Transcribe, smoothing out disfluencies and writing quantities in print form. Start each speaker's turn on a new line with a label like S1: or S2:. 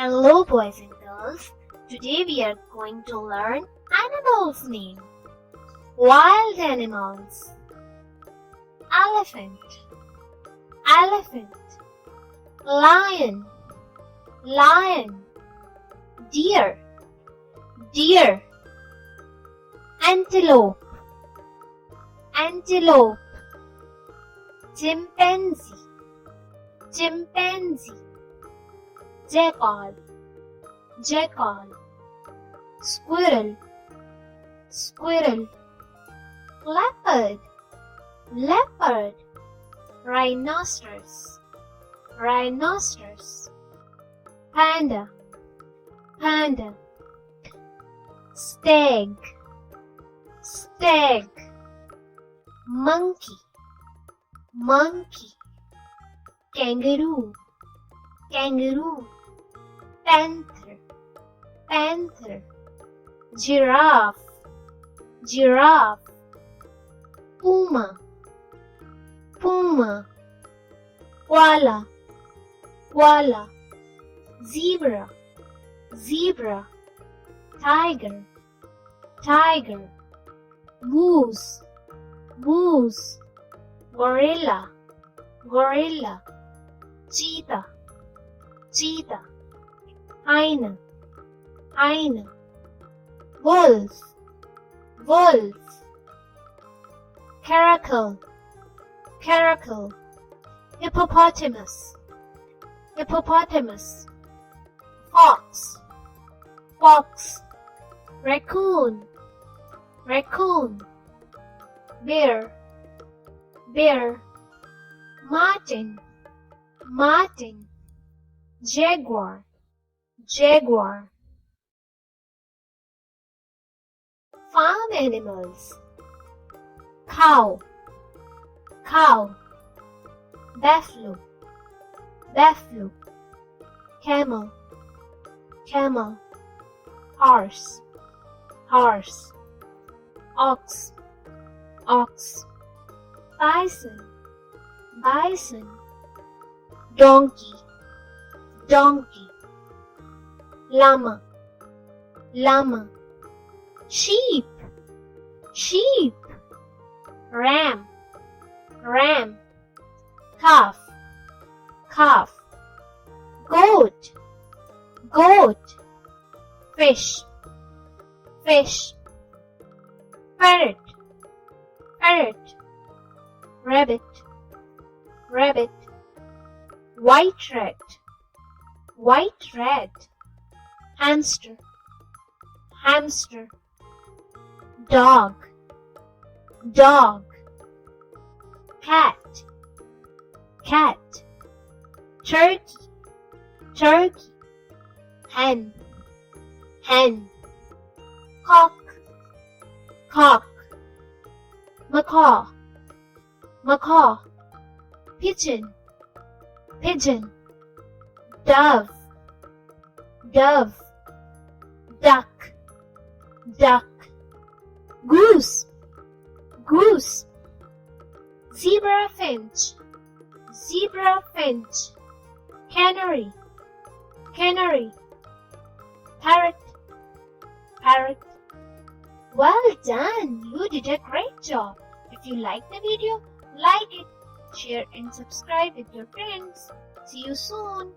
S1: Hello boys and girls, today we are going to learn animals name. Wild animals. Elephant, elephant. Lion, lion. Deer, deer. Antelope, antelope. Chimpanzee, chimpanzee. Jackal, jackal. Squirrel, squirrel. Leopard, leopard. Rhinoceros, rhinoceros. Panda, panda. Stag, stag. Monkey, monkey. Kangaroo, kangaroo. Panther, panther. Giraffe, giraffe. Puma, puma. Koala, koala. Zebra, zebra. Tiger, tiger. Moose, moose. Gorilla, gorilla. Cheetah, cheetah. Hyena, hyena. Wolf, wolf. Caracal, caracal. Hippopotamus, hippopotamus. Fox, fox. Raccoon, raccoon. Bear, bear. Marten, marten. Jaguar, jaguar. Farm animals. Cow, cow. Buffalo, buffalo. Camel, camel. Horse, horse. Ox, ox. Bison, bison. Donkey, donkey. Llama, llama. Sheep, sheep. Ram, ram. Calf, calf. Goat, goat. Fish, fish. Parrot, parrot. Rabbit, rabbit. White rat, white rat. Hamster, hamster. Dog, dog. Cat, cat. Turkey, turkey. Hen, hen. Cock, cock. Macaw, macaw. Pigeon, pigeon. Dove, dove. Duck, duck. Goose, goose. Zebra finch, zebra finch. Canary, canary. Parrot, parrot. Well done! You did a great job. If you like the video, like it, share and subscribe with your friends. See you soon.